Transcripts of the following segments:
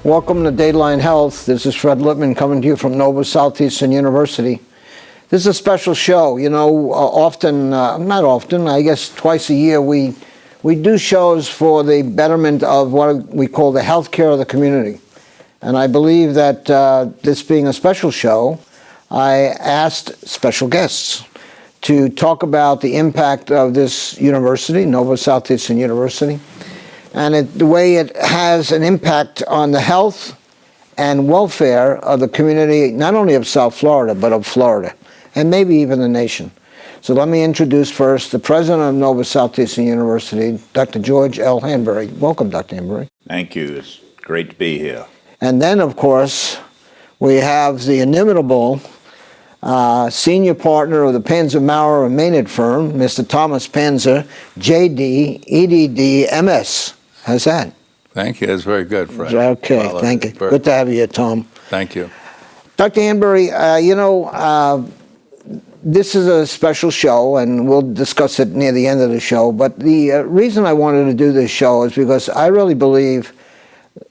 Welcome to Dateline Health. This is Fred Lippman coming to you from Nova Southeastern University. This is a special show. You know, not often, I guess twice a year, we do shows for the betterment of what we call the healthcare of the community. And I believe that this being a special show, I asked special guests to talk about the impact of this university, Nova Southeastern University, and the way it has an impact on the health and welfare of the community, not only of South Florida, but of Florida, and maybe even the nation. So let me introduce first the president of Nova Southeastern University, Dr. George L. Hanbury. Welcome, Dr. Hanbury. Thank you. It's great to be here. And then, of course, we have the inimitable senior partner of the Panza, Maurer, and Maynard firm, Mr. Thomas Panza, J.D., Ed.D., M.S. How's that? Thank you. That's very good, Fred. Okay, thank you. Good to have you here, Tom. Thank you. Dr. Hanbury, this is a special show, and we'll discuss it near the end of the show, but the reason I wanted to do this show is because I really believe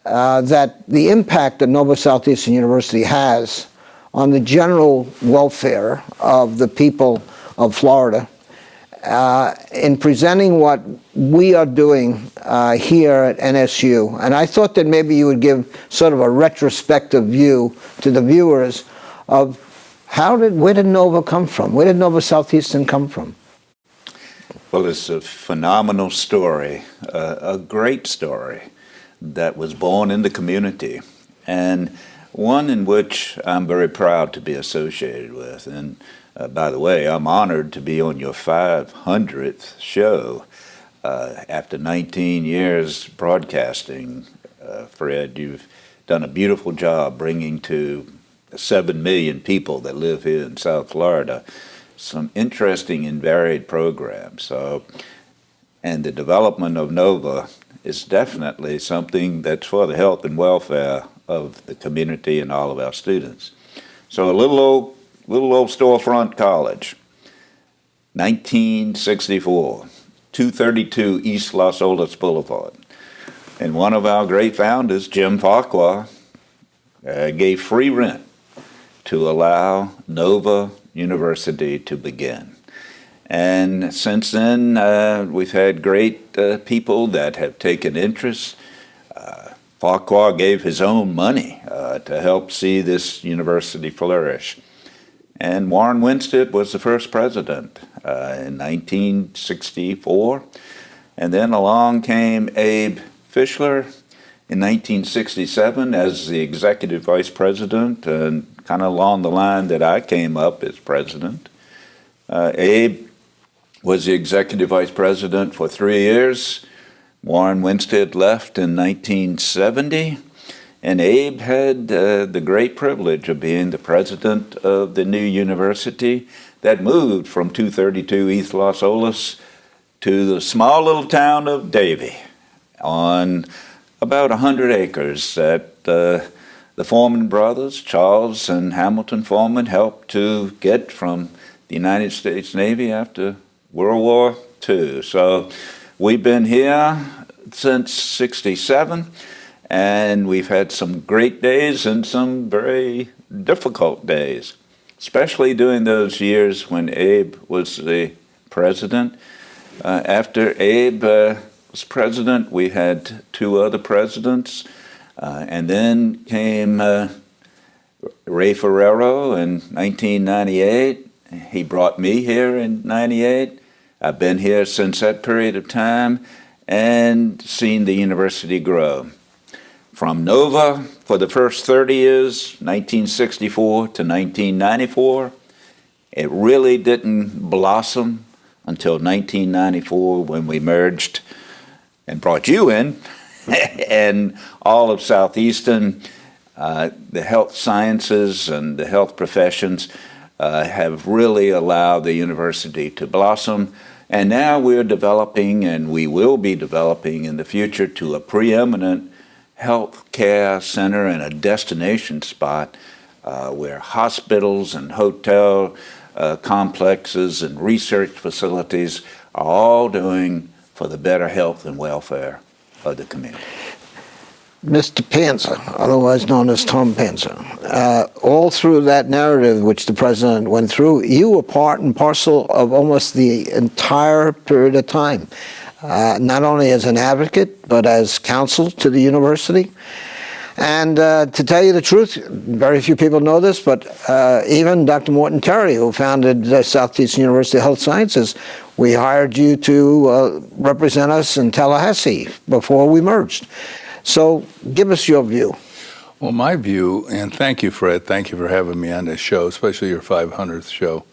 that the impact that Nova Southeastern University has on the general welfare of the people of Florida in presenting what we are doing here at NSU. And I thought that maybe you would give sort of a retrospective view to the viewers of where did Nova come from? Where did Nova Southeastern come from? Well, it's a phenomenal story, a great story that was born in the community, and one in which I'm very proud to be associated with. And by the way, I'm honored to be on your 500th show after 19 years broadcasting. Fred, you've done a beautiful job bringing to 7 million people that live here in South Florida some interesting and varied programs. And the development of Nova is definitely something that's for the health and welfare of the community and all of our students. So a little old storefront college, 1964, 232 East Los Olas Boulevard. And one of our great founders, Jim Farquhar, gave free rent to allow Nova University to begin. And since then, we've had great people that have taken interest. Farquhar gave his own money to help see this university flourish. And Warren Winstead was the first president in 1964. And then along came Abe Fischler in 1967 as the executive vice president, and kind of along the line that I came up as president. Abe was the executive vice president for 3 years. Warren Winstead left in 1970, and Abe had the great privilege of being the president of the new university that moved from 232 East Los Olas to the small little town of Davie on about 100 acres that the Foreman brothers, Charles and Hamilton Foreman, helped to get from the United States Navy after World War II. So we've been here since '67, and we've had some great days and some very difficult days, especially during those years when Abe was the president. After Abe was president, we had 2 other presidents, and then came Ray Ferrero in 1998. He brought me here in '98. I've been here since that period of time and seen the university grow. From Nova for the first 30 years, 1964 to 1994, it really didn't blossom until 1994 when we merged and brought you in, and all of Southeastern, the health sciences and the health professions have really allowed the university to blossom. And now we're developing, and we will be developing in the future, to a preeminent health care center and a destination spot where hospitals and hotel complexes and research facilities are all doing for the better health and welfare of the community. Mr. Panza, otherwise known as Tom Panza. All through that narrative which the president went through, you were part and parcel of almost the entire period of time, not only as an advocate, but as counsel to the university. And to tell you the truth, very few people know this, but even Dr. Morton Terry, who founded Southeastern University of Health Sciences, we hired you to represent us in Tallahassee before we merged. So give us your view. Well, my view, and thank you, Fred, thank you for having me on this show, especially your 500th show.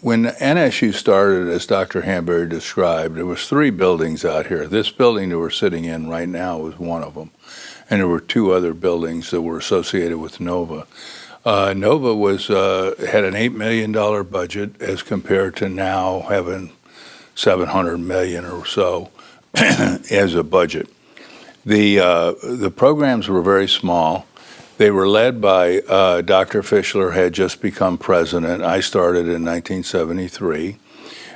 When NSU started, as Dr. Hanbury described, there was 3 buildings out here. This building that we're sitting in right now was one of them. And there were 2 other buildings that were associated with Nova. Nova had an $8 million budget as compared to now having $700 million or so as a budget. The programs were very small. They were led by Dr. Fischler, had just become president. I started in 1973.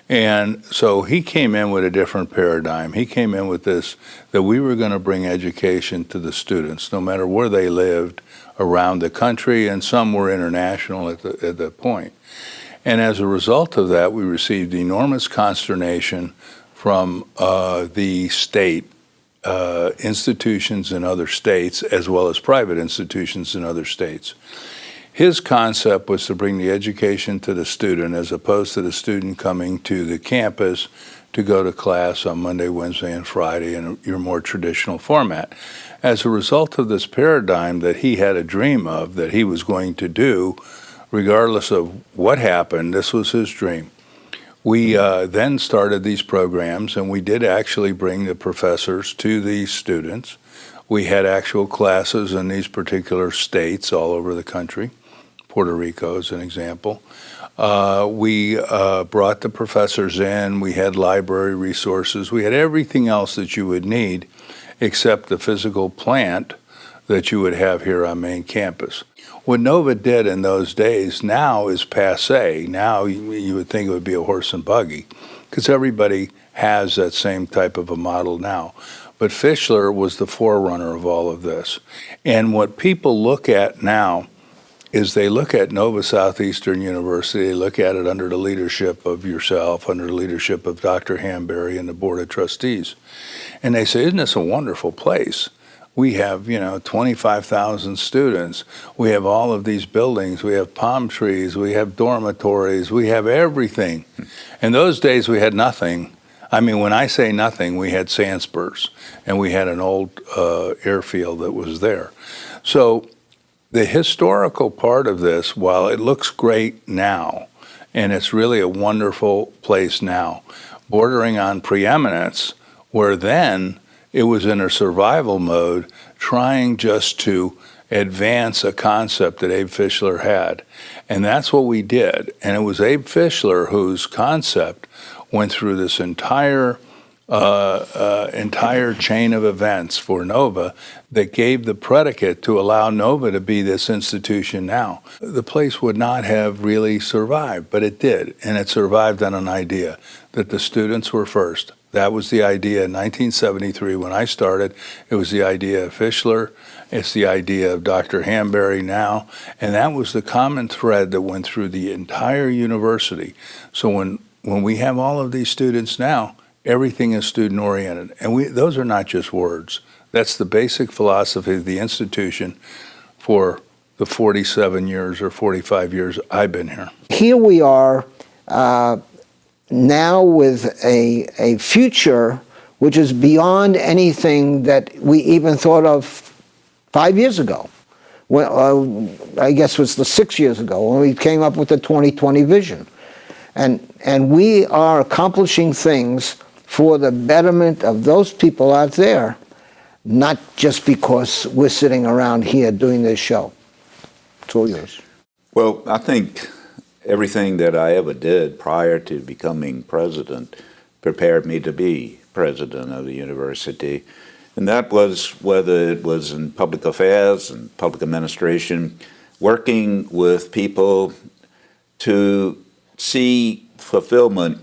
And so he came in with a different paradigm. He came in with this, that we were going to bring education to the students, no matter where they lived around the country, and some were international at that point. And as a result of that, we received enormous consternation from the state institutions in other states, as well as private institutions in other states. His concept was to bring the education to the student as opposed to the student coming to the campus to go to class on Monday, Wednesday, and Friday in your more traditional format. As a result of this paradigm that he had a dream of, that he was going to do, regardless of what happened, this was his dream. We then started these programs, and we did actually bring the professors to these students. We had actual classes in these particular states all over the country. Puerto Rico as an example. We brought the professors in. We had library resources. We had everything else that you would need except the physical plant that you would have here on main campus. What Nova did in those days now is passé. Now you would think it would be a horse and buggy because everybody has that same type of a model now. But Fischler was the forerunner of all of this. And what people look at now is they look at Nova Southeastern University, they look at it under the leadership of yourself, under the leadership of Dr. Hanbury and the Board of Trustees. And they say, isn't this a wonderful place? We have, 25,000 students. We have all of these buildings. We have palm trees. We have dormitories. We have everything. In those days, we had nothing. I mean, when I say nothing, we had sand spurs, and we had an old airfield that was there. So the historical part of this, while it looks great now, and it's really a wonderful place now, bordering on preeminence, where then it was in a survival mode, trying just to advance a concept that Abe Fischler had. And that's what we did. And it was Abe Fischler whose concept went through this entire chain of events for Nova that gave the predicate to allow Nova to be this institution now. The place would not have really survived, but it did. And it survived on an idea that the students were first. That was the idea in 1973 when I started. It was the idea of Fischler. It's the idea of Dr. Hanbury now. And that was the common thread that went through the entire university. So when we have all of these students now, everything is student-oriented. And those are not just words. That's the basic philosophy of the institution for the 47 years or 45 years I've been here. Here we are now with a future which is beyond anything that we even thought of 5 years ago. Well, I guess it was 6 years ago when we came up with the 2020 vision. And we are accomplishing things for the betterment of those people out there, not just because we're sitting around here doing this show. It's all yours. Well, I think everything that I ever did prior to becoming president prepared me to be president of the university. And that was whether it was in public affairs and public administration, working with people to see fulfillment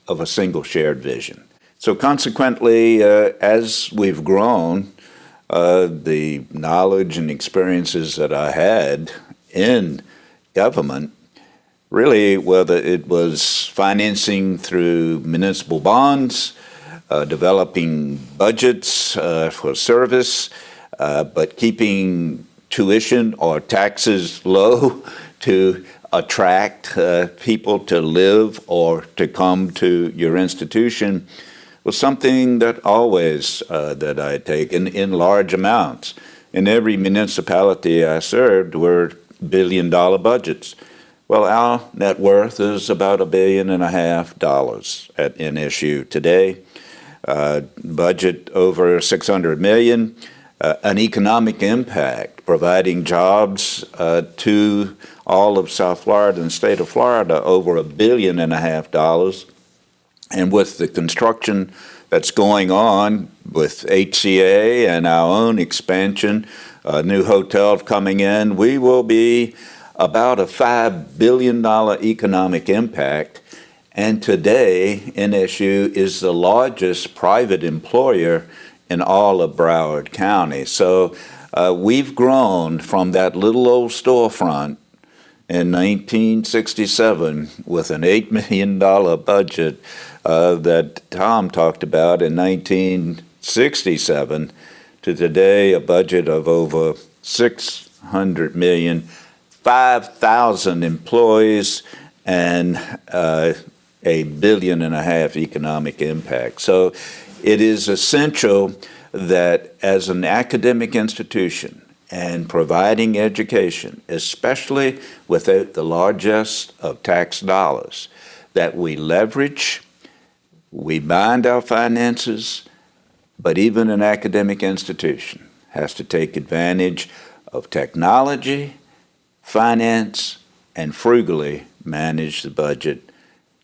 of a single shared vision. So consequently, as we've grown, the knowledge and experiences that I had in government, really, whether it was financing through municipal bonds, developing budgets for service, but keeping tuition or taxes low to attract people to live or to come to your institution, was something that always that I had taken in large amounts. In every municipality I served were billion-dollar budgets. Well, our net worth is about $1.5 billion at NSU today. Budget over $600 million. An economic impact, providing jobs to all of South Florida and the state of Florida, over $1.5 billion. And with the construction that's going on with HCA and our own expansion, new hotels coming in, we will be about a $5 billion economic impact. And today, NSU is the largest private employer in all of Broward County. So we've grown from that little old storefront in 1967 with an $8 million budget that Tom talked about in 1967 to today a budget of over $600 million, 5,000 employees, and $1.5 billion economic impact. So it is essential that as an academic institution and providing education, especially without the largest of tax dollars, that we leverage, we bind our finances, but even an academic institution has to take advantage of technology, finance, and frugally manage the budget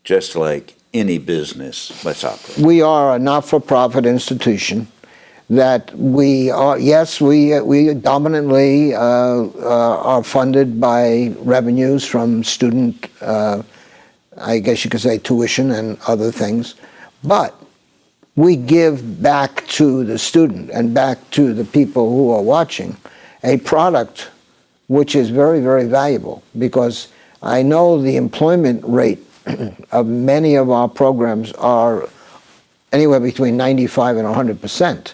just like any business must operate. We are a not-for-profit institution that we are, yes, we dominantly are funded by revenues from student, I guess you could say, tuition and other things, but we give back to the student and back to the people who are watching a product which is very, very valuable, because I know the employment rate of many of our programs are anywhere between 95 and 100%.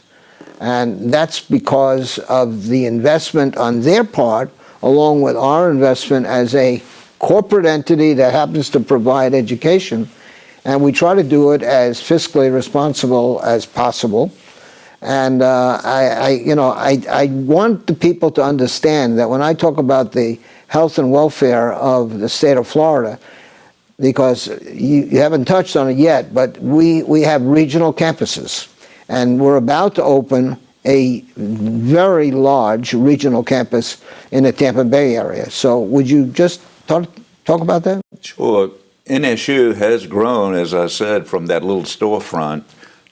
And that's because of the investment on their part, along with our investment as a corporate entity that happens to provide education. And we try to do it as fiscally responsible as possible. And I want the people to understand that when I talk about the health and welfare of the state of Florida, because you haven't touched on it yet, but we have regional campuses. And we're about to open a very large regional campus in the Tampa Bay area. So would you just talk about that? Sure. NSU has grown, as I said, from that little storefront.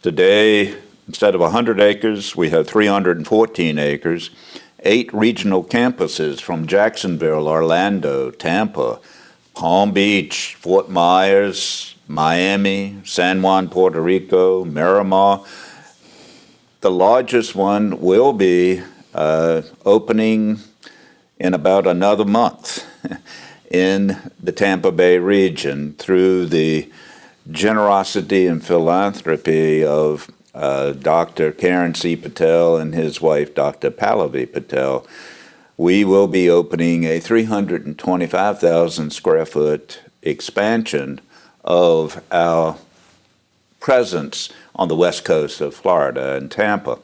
Today, instead of 100 acres, we have 314 acres, 8 regional campuses from Jacksonville, Orlando, Tampa, Palm Beach, Fort Myers, Miami, San Juan, Puerto Rico, Miramar. The largest one will be opening in about another month in the Tampa Bay region through the generosity and philanthropy of Dr. Karen C. Patel and his wife, Dr. Pallavi Patel. We will be opening a 325,000 square foot expansion of our presence on the west coast of Florida and Tampa.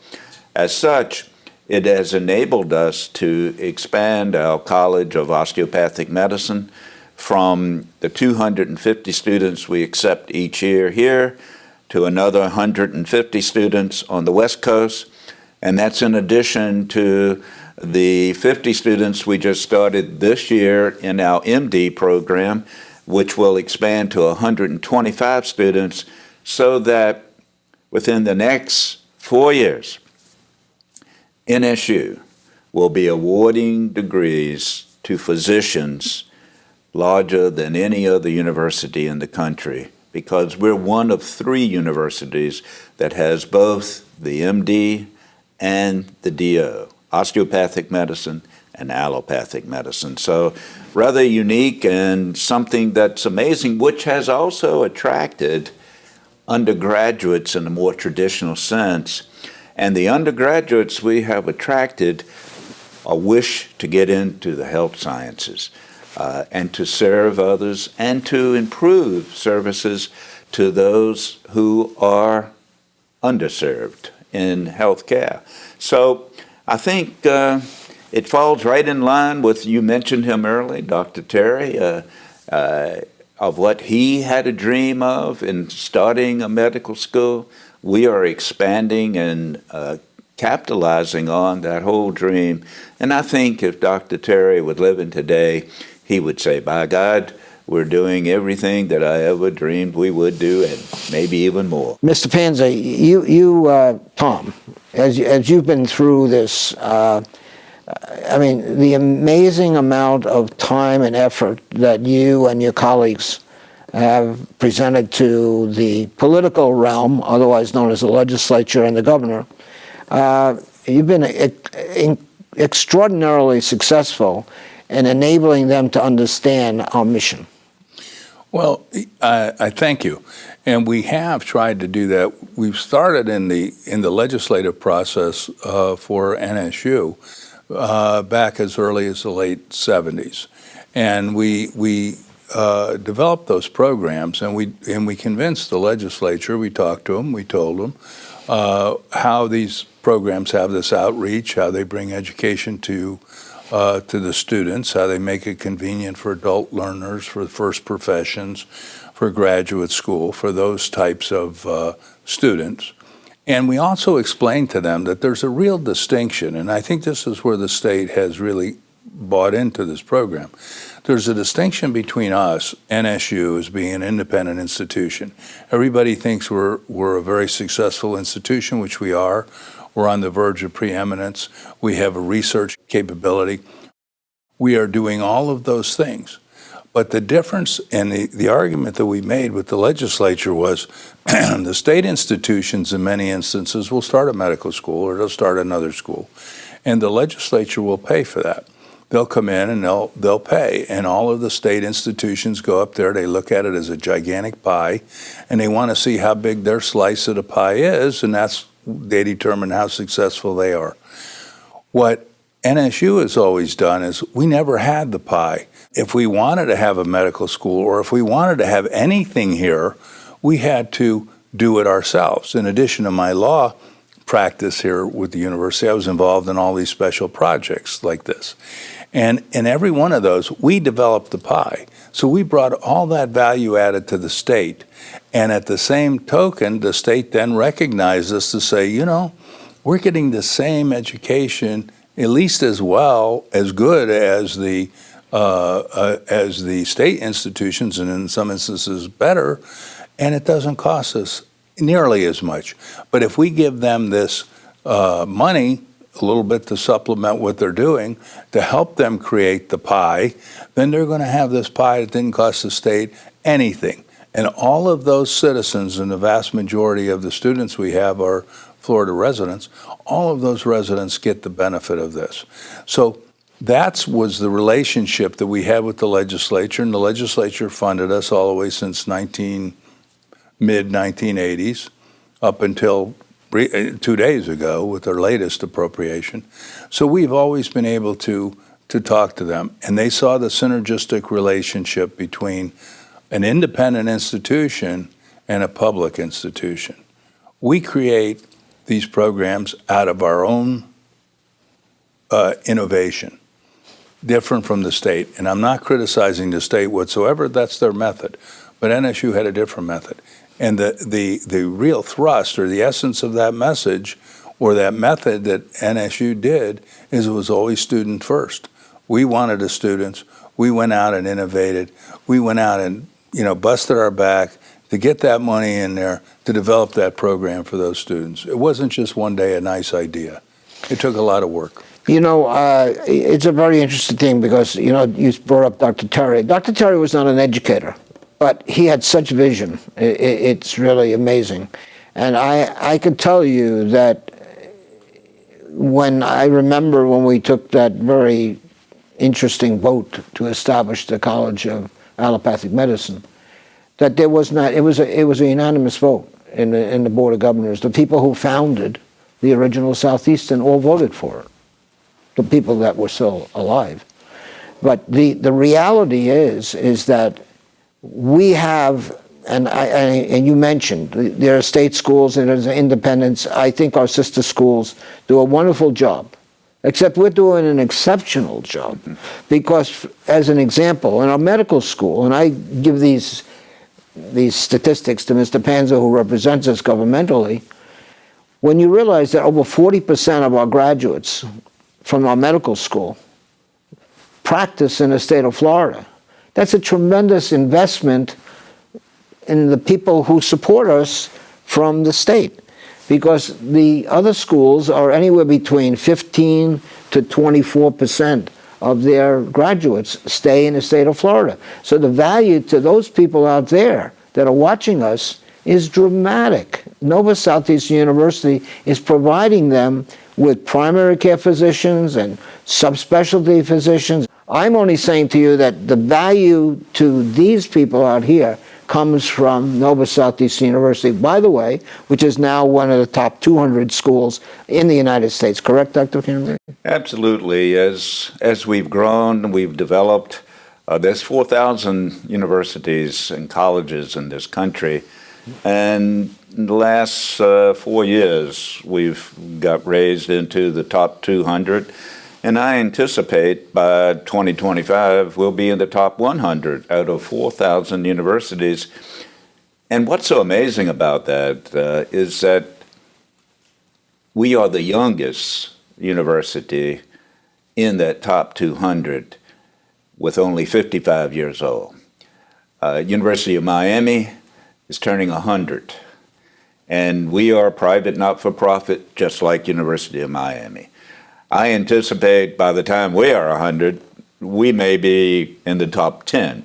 As such, it has enabled us to expand our College of Osteopathic Medicine from the 250 students we accept each year here to another 150 students on the west coast, and that's in addition to the 50 students we just started this year in our MD program, which will expand to 125 students, so that within the next 4 years, NSU will be awarding degrees to physicians larger than any other university in the country because we're one of 3 universities that has both the MD and the DO, osteopathic medicine and allopathic medicine. So rather unique and something that's amazing, which has also attracted undergraduates in a more traditional sense. And the undergraduates we have attracted a wish to get into the health sciences and to serve others and to improve services to those who are underserved in healthcare. So I think it falls right in line with, you mentioned him early, Dr. Terry, of what he had a dream of in starting a medical school. We are expanding and capitalizing on that whole dream. And I think if Dr. Terry would live in today, he would say, by God, we're doing everything that I ever dreamed we would do, and maybe even more. Mr. Panza, Tom, as you've been through this, I mean, the amazing amount of time and effort that you and your colleagues have presented to the political realm, otherwise known as the legislature and the governor, you've been extraordinarily successful in enabling them to understand our mission. Well, I thank you, and we have tried to do that. We've started in the legislative process for NSU back as early as the late 70s, and we developed those programs, and we convinced the legislature. We talked to them, we told them how these programs have this outreach, how they bring education to the students, how they make it convenient for adult learners, for first professions, for graduate school, for those types of students. And we also explained to them that there's a real distinction, and I think this is where the state has really bought into this program. There's a distinction between us, NSU, as being an independent institution. Everybody thinks we're a very successful institution, which we are. We're on the verge of preeminence. We have a research capability. We are doing all of those things. But the difference and the argument that we made with the legislature was the state institutions in many instances will start a medical school or they'll start another school. And the legislature will pay for that. They'll come in and they'll pay. And all of the state institutions go up there, they look at it as a gigantic pie, and they want to see how big their slice of the pie is, and they determine how successful they are. What NSU has always done is we never had the pie. If we wanted to have a medical school or if we wanted to have anything here, we had to do it ourselves. In addition to my law practice here with the university, I was involved in all these special projects like this. And in every one of those, we developed the pie. So we brought all that value added to the state. And at the same token, the state then recognized us to say, you know, we're getting the same education, at least as well, as good as the state institutions, and in some instances better, and it doesn't cost us nearly as much. But if we give them this money, a little bit to supplement what they're doing, to help them create the pie, then they're going to have this pie that didn't cost the state anything. And all of those citizens, and the vast majority of the students we have are Florida residents, all of those residents get the benefit of this. So that was the relationship that we had with the legislature, and the legislature funded us all the way since mid-1980s up until 2 days ago with their latest appropriation. So we've always been able to talk to them, and they saw the synergistic relationship between an independent institution and a public institution. We create these programs out of our own innovation, different from the state. And I'm not criticizing the state whatsoever, that's their method. But NSU had a different method. And the real thrust or the essence of that message or that method that NSU did is it was always student first. We wanted the students. We went out and innovated. We went out and busted our back to get that money in there to develop that program for those students. It wasn't just one day a nice idea. It took a lot of work. It's a very interesting thing because, you brought up Dr. Terry. Dr. Terry was not an educator. But he had such vision. It's really amazing. And I could tell you that I remember when we took that very interesting vote to establish the College of Allopathic Medicine, that there was not, it was a unanimous vote in the Board of Governors. The people who founded the original Southeastern all voted for it, the people that were still alive. But the reality is that we have, and you mentioned, there are state schools and there's independents. I think our sister schools do a wonderful job, except we're doing an exceptional job. Because, as an example, in our medical school, and I give these statistics to Mr. Panza, who represents us governmentally, when you realize that over 40% of our graduates from our medical school practice in the state of Florida, that's a tremendous investment in the people who support us from the state, because the other schools are anywhere between 15 to 24% of their graduates stay in the state of Florida. So the value to those people out there that are watching us is dramatic. Nova Southeastern University is providing them with primary care physicians and subspecialty physicians. I'm only saying to you that the value to these people out here comes from Nova Southeastern University, by the way, which is now one of the top 200 schools in the United States. Correct, Dr. Hanbury? Absolutely. As we've grown, we've developed. There's 4,000 universities and colleges in this country, and in the last 4 years, we've got raised into the top 200. And I anticipate by 2025 we'll be in the top 100 out of 4,000 universities. And what's so amazing about that is that we are the youngest university in that top 200 with only 55 years old. University of Miami is turning 100. And we are private, not-for-profit, just like University of Miami. I anticipate by the time we are 100, we may be in the top 10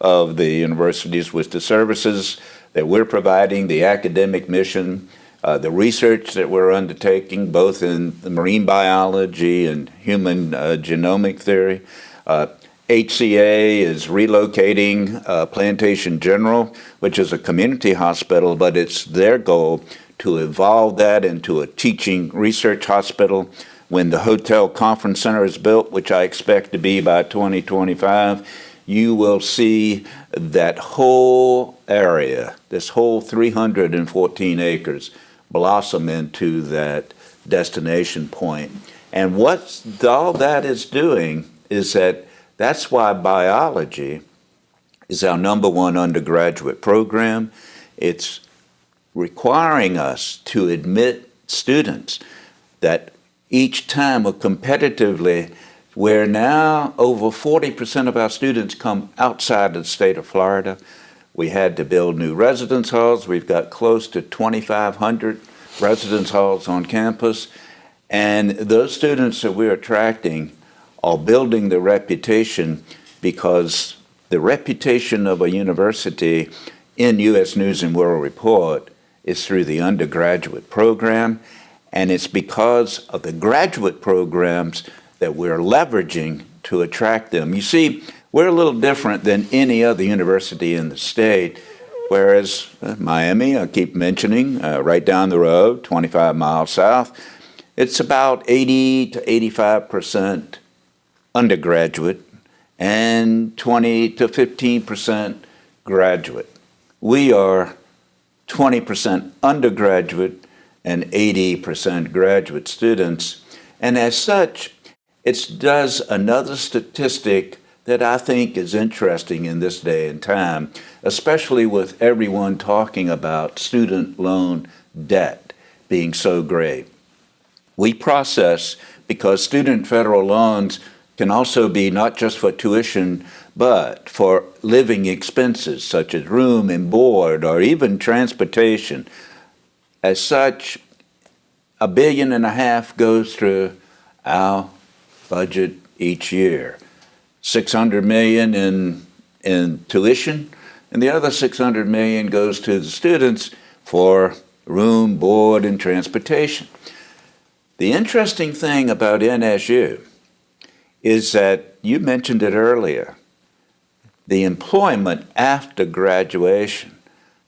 of the universities with the services that we're providing, the academic mission, the research that we're undertaking, both in marine biology and human genomic theory. HCA is relocating Plantation General, which is a community hospital, but it's their goal to evolve that into a teaching research hospital. When the hotel conference center is built, which I expect to be by 2025, you will see that whole area, this whole 314 acres, blossom into that destination point. And what all that is doing is that's why biology is our #1 undergraduate program. It's requiring us to admit students that each time, or competitively, where now over 40% of our students come outside of the state of Florida. We had to build new residence halls. We've got close to 2,500 residence halls on campus. And those students that we're attracting are building the reputation, because the reputation of a university in U.S. News and World Report is through the undergraduate program. And it's because of the graduate programs that we're leveraging to attract them. You see, we're a little different than any other university in the state, whereas Miami, I keep mentioning, right down the road, 25 miles south, it's about 80 to 85% undergraduate and 20 to 15% graduate. We are 20% undergraduate and 80% graduate students. And as such, it does another statistic that I think is interesting in this day and time, especially with everyone talking about student loan debt being so great. We process, because student federal loans can also be not just for tuition, but for living expenses such as room and board or even transportation. As such, $1.5 billion goes through our budget each year. $600 million in tuition, and the other $600 million goes to the students for room, board, and transportation. The interesting thing about NSU is that you mentioned it earlier, the employment after graduation.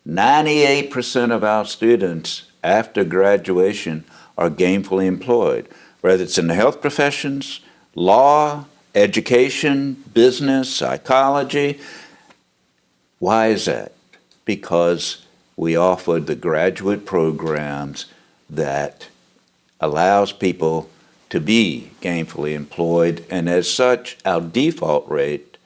98% of our students after graduation are gainfully employed, whether it's in the health professions, law, education, business, psychology. Why is that? Because we offer the graduate programs that allows people to be gainfully employed, and as such, our default rate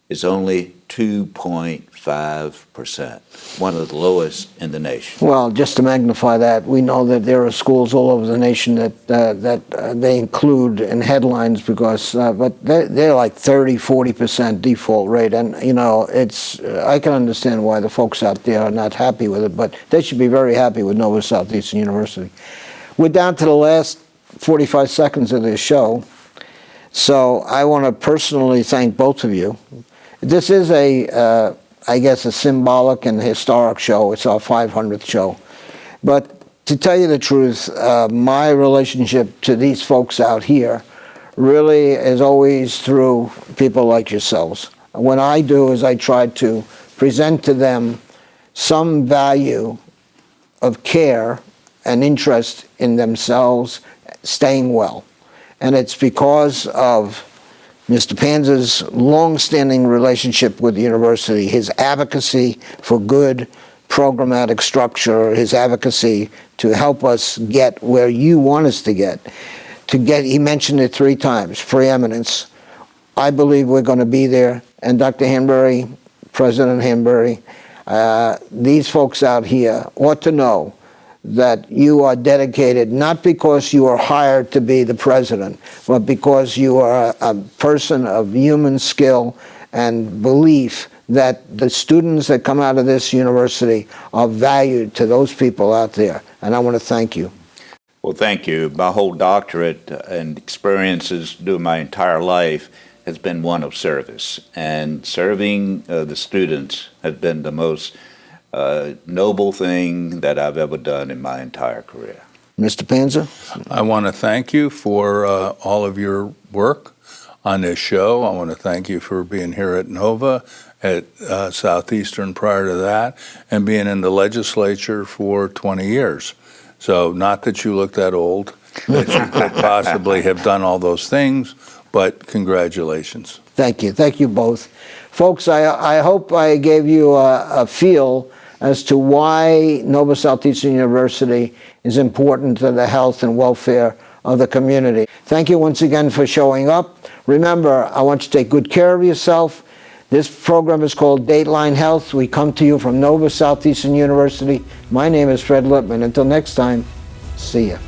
is only 2.5%, one of the lowest in the nation. Well, just to magnify that, we know that there are schools all over the nation that they include in headlines because, but they're like 30–40% default rate, and you know, it's I can understand why the folks out there are not happy with it, but they should be very happy with Nova Southeastern University. We're down to the last 45 seconds of this show, so I want to personally thank both of you. This is I guess, a symbolic and historic show. It's our 500th show. But to tell you the truth, my relationship to these folks out here really is always through people like yourselves. What I do is I try to present to them some value of care and interest in themselves staying well. And it's because of Mr. Panza's long-standing relationship with the university, his advocacy for good programmatic structure, his advocacy to help us get where you want us to get. He mentioned it 3 times, preeminence. I believe we're going to be there. And Dr. Hanbury, President Hanbury, these folks out here ought to know that you are dedicated, not because you are hired to be the president, but because you are a person of human skill and belief that the students that come out of this university are valued to those people out there. And I want to thank you. Well, thank you. My whole doctorate and experiences during my entire life has been one of service. And serving the students has been the most noble thing that I've ever done in my entire career. Mr. Panza? I want to thank you for all of your work on this show. I want to thank you for being here at Nova, at Southeastern prior to that, and being in the legislature for 20 years. So not that you look that old, that you could possibly have done all those things, but congratulations. Thank you. Thank you both. Folks, I hope I gave you a feel as to why Nova Southeastern University is important to the health and welfare of the community. Thank you once again for showing up. Remember, I want you to take good care of yourself. This program is called Dateline Health. We come to you from Nova Southeastern University. My name is Fred Lippman. Until next time, see ya.